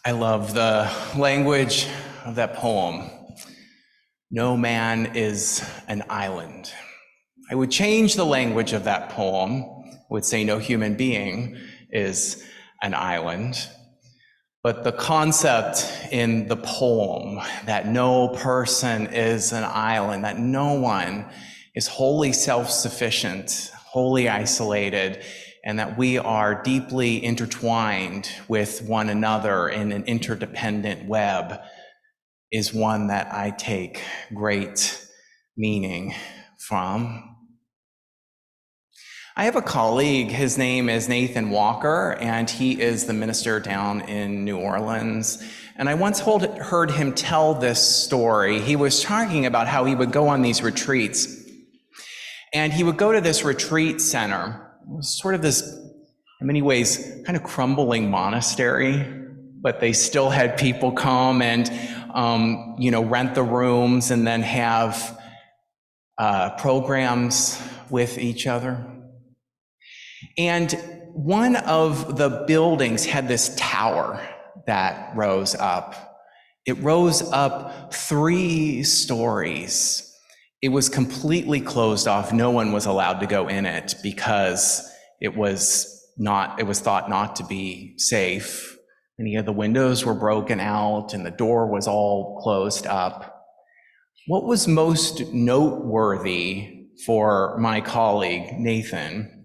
I love the language of that poem. No man is an island. I would change the language of that poem. I would say no human being is an island. But the concept in the poem that no person is an island, that no one is wholly self-sufficient, wholly isolated, and that we are deeply intertwined with one another in an interdependent web is one that I take great meaning from. I have a colleague, his name is Nathan Walker, and he is the minister down in New Orleans. And I once heard him tell this story. He was talking about how he would go on these retreats, and he would go to this retreat center. It was sort of this, in many ways, kind of crumbling monastery, but they still had people come and, rent the rooms and then have programs with each other. And one of the buildings had this tower that rose up. It rose up 3 stories. It was completely closed off. No one was allowed to go in it because it was thought not to be safe. Many of the windows were broken out and the door was all closed up. What was most noteworthy for my colleague, Nathan,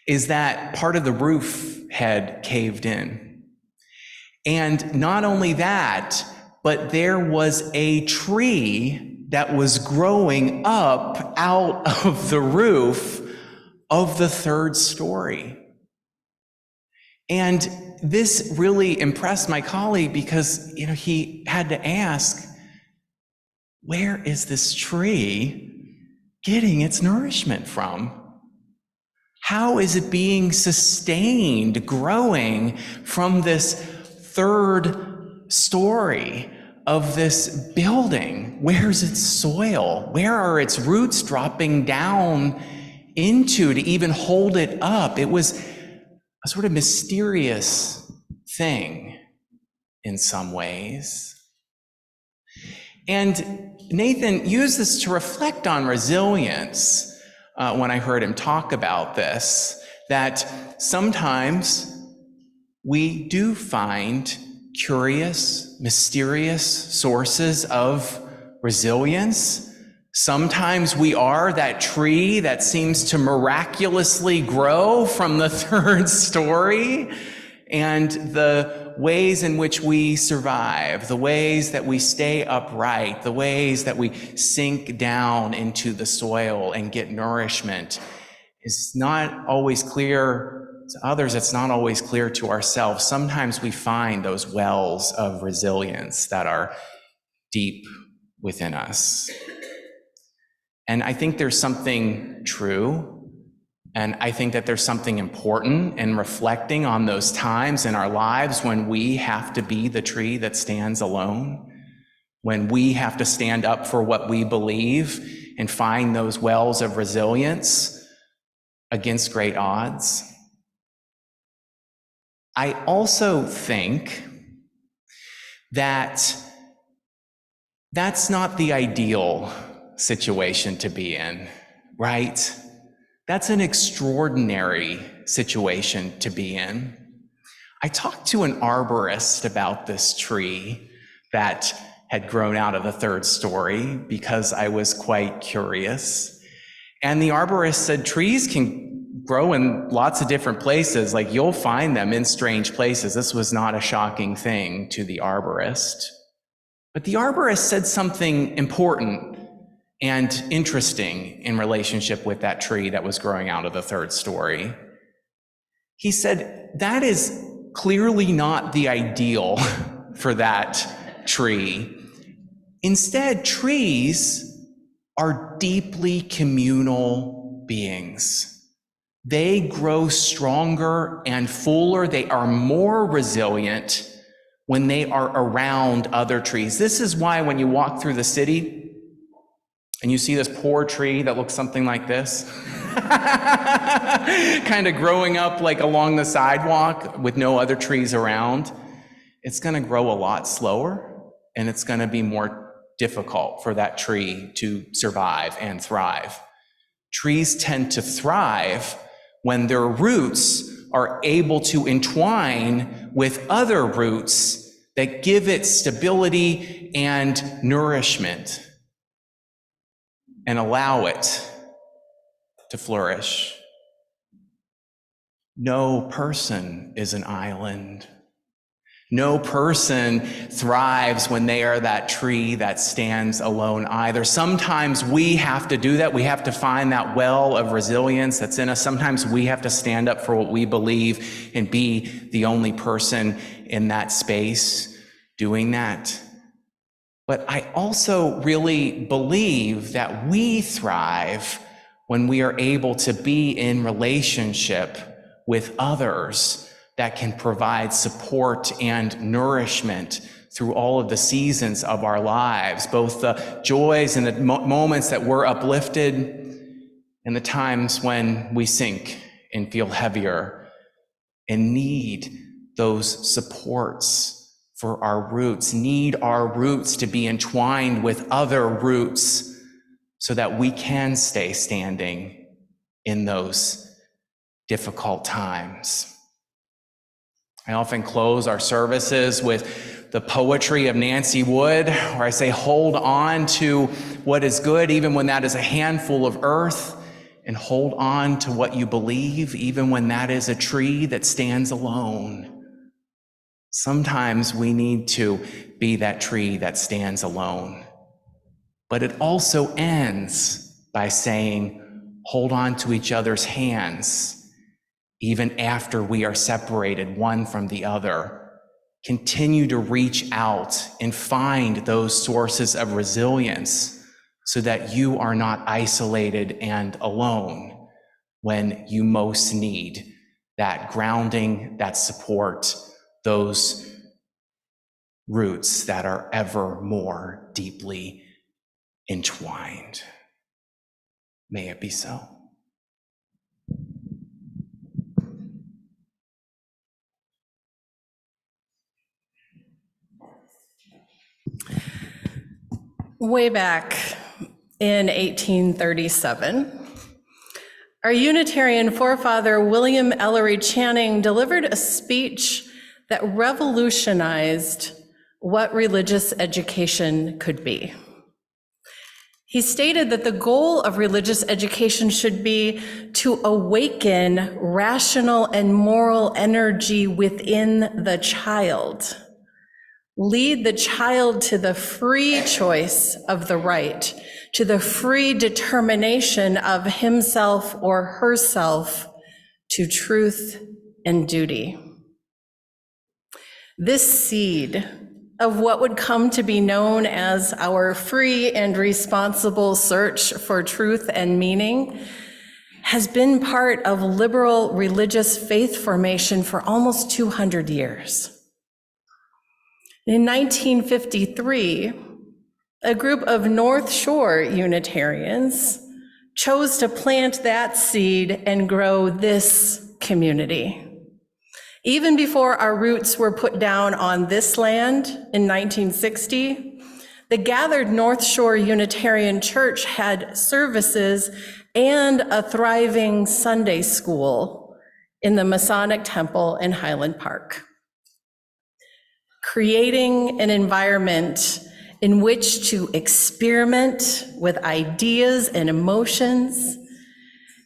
is that part of the roof had caved in. And not only that, but there was a tree that was growing up out of the roof of the 3rd story. And this really impressed my colleague because, he had to ask, where is this tree getting its nourishment from? How is it being sustained, growing from this 3rd story of this building? Where's its soil? Where are its roots dropping down into to even hold it up? It was a sort of mysterious thing in some ways. And Nathan used this to reflect on resilience. When I heard him talk about this, that sometimes we do find curious, mysterious sources of resilience. Sometimes we are that tree that seems to miraculously grow from the 3rd story, and the ways in which we survive, the ways that we stay upright, the ways that we sink down into the soil and get nourishment is not always clear to others. It's not always clear to ourselves. Sometimes we find those wells of resilience that are deep within us. And I think there's something true, and I think that there's something important in reflecting on those times in our lives when we have to be the tree that stands alone, when we have to stand up for what we believe and find those wells of resilience against great odds. I also think that that's not the ideal situation to be in, right? That's an extraordinary situation to be in. I talked to an arborist about this tree that had grown out of the 3rd story because I was quite curious. And the arborist said trees can grow in lots of different places. Like, you'll find them in strange places. This was not a shocking thing to the arborist. But the arborist said something important and interesting in relationship with that tree that was growing out of the 3rd story. He said, that is clearly not the ideal for that tree. Instead, trees are deeply communal beings. They grow stronger and fuller. They are more resilient when they are around other trees. This is why when you walk through the city, and you see this poor tree that looks something like this, kind of growing up like along the sidewalk with no other trees around, it's going to grow a lot slower, and it's going to be more difficult for that tree to survive and thrive. Trees tend to thrive when their roots are able to entwine with other roots that give it stability and nourishment and allow it to flourish. No person is an island. No person thrives when they are that tree that stands alone either. Sometimes we have to do that. We have to find that well of resilience that's in us. Sometimes we have to stand up for what we believe and be the only person in that space doing that. But I also really believe that we thrive when we are able to be in relationship with others that can provide support and nourishment through all of the seasons of our lives, both the joys and the moments that we're uplifted and the times when we sink and feel heavier and need those supports for our roots, need our roots to be entwined with other roots so that we can stay standing in those difficult times. I often close our services with the poetry of Nancy Wood, where I say, hold on to what is good, even when that is a handful of earth, and hold on to what you believe, even when that is a tree that stands alone. Sometimes we need to be that tree that stands alone. But it also ends by saying, hold on to each other's hands, even after we are separated one from the other. Continue to reach out and find those sources of resilience so that you are not isolated and alone when you most need that grounding, that support, those roots that are ever more deeply entwined. May it be so. Way back in 1837, our Unitarian forefather William Ellery Channing delivered a speech that revolutionized what religious education could be. He stated that the goal of religious education should be to awaken rational and moral energy within the child. Lead the child to the free choice of the right, to the free determination of himself or herself, to truth and duty. This seed of what would come to be known as our free and responsible search for truth and meaning has been part of liberal religious faith formation for almost 200 years. In 1953, a group of North Shore Unitarians chose to plant that seed and grow this community. Even before our roots were put down on this land in 1960, the gathered North Shore Unitarian Church had services and a thriving Sunday school in the Masonic Temple in Highland Park, creating an environment in which to experiment with ideas and emotions,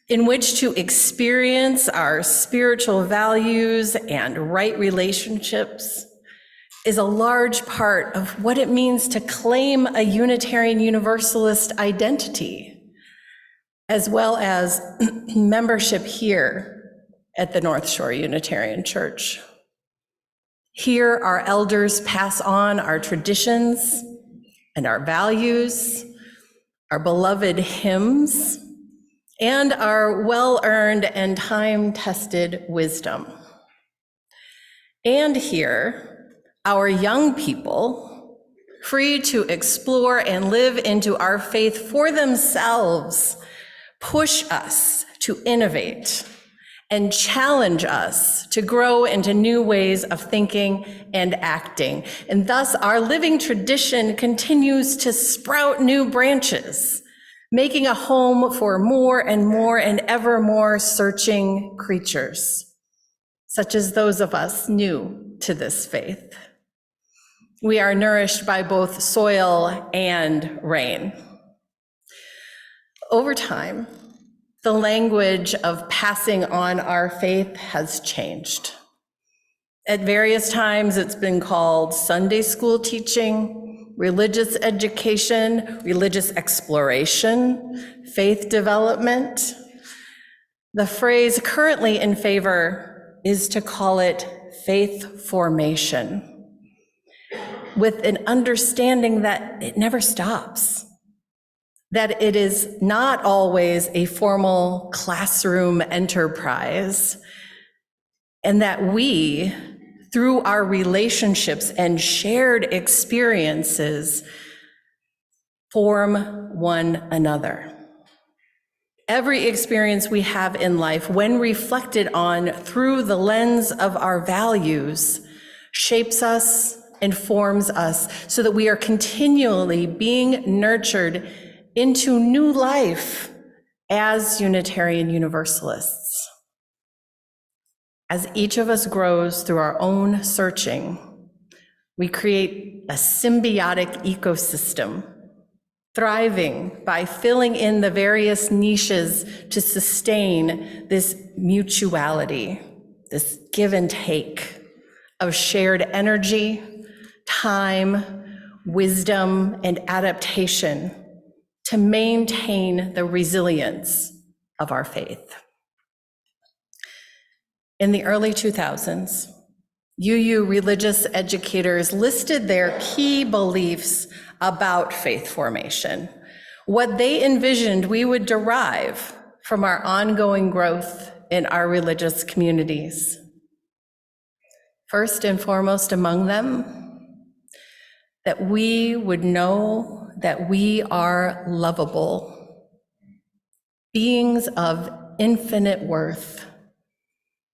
in which to experience our spiritual values and right relationships, is a large part of what it means to claim a Unitarian Universalist identity, as well as membership here at the North Shore Unitarian Church. Here, our elders pass on our traditions and our values, our beloved hymns, and our well-earned and time-tested wisdom. And here, our young people, free to explore and live into our faith for themselves, push us to innovate and challenge us to grow into new ways of thinking and acting. And thus, our living tradition continues to sprout new branches, making a home for more and ever more searching creatures, such as those of us new to this faith. We are nourished by both soil and rain. Over time, the language of passing on our faith has changed. At various times, it's been called Sunday school teaching, religious education, religious exploration, faith development. The phrase currently in favor is to call it faith formation, with an understanding that it never stops, that it is not always a formal classroom enterprise, and that we, through our relationships and shared experiences, form one another. Every experience we have in life, when reflected on through the lens of our values, shapes us and forms us so that we are continually being nurtured into new life as Unitarian Universalists. As each of us grows through our own searching, we create a symbiotic ecosystem, thriving by filling in the various niches to sustain this mutuality, this give and take of shared energy, time, wisdom, and adaptation to maintain the resilience of our faith. In the early 2000s, UU religious educators listed their key beliefs about faith formation, what they envisioned we would derive from our ongoing growth in our religious communities. First and foremost among them, that we would know that we are lovable, beings of infinite worth,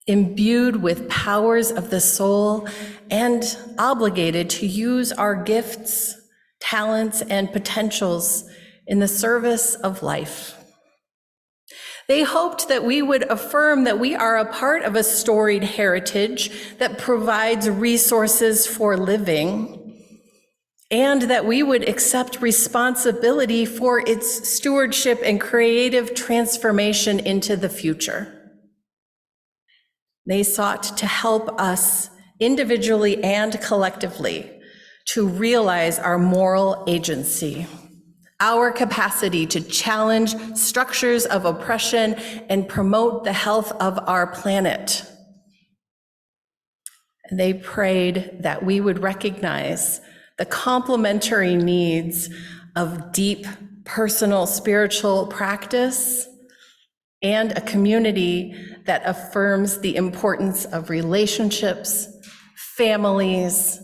imbued with powers of the soul and obligated to use our gifts, talents, and potentials in the service of life. They hoped that we would affirm that we are a part of a storied heritage that provides resources for living, and that we would accept responsibility for its stewardship and creative transformation into the future. They sought to help us individually and collectively to realize our moral agency, our capacity to challenge structures of oppression and promote the health of our planet. They prayed that we would recognize the complementary needs of deep personal spiritual practice and a community that affirms the importance of relationships, families,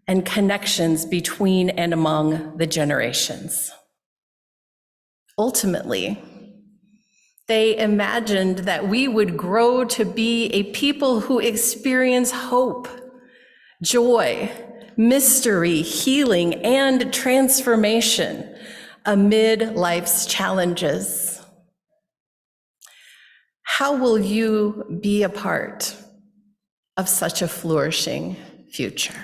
and connections between and among the generations. Ultimately, they imagined that we would grow to be a people who experience hope, joy, mystery, healing, and transformation amid life's challenges. How will you be a part of such a flourishing future?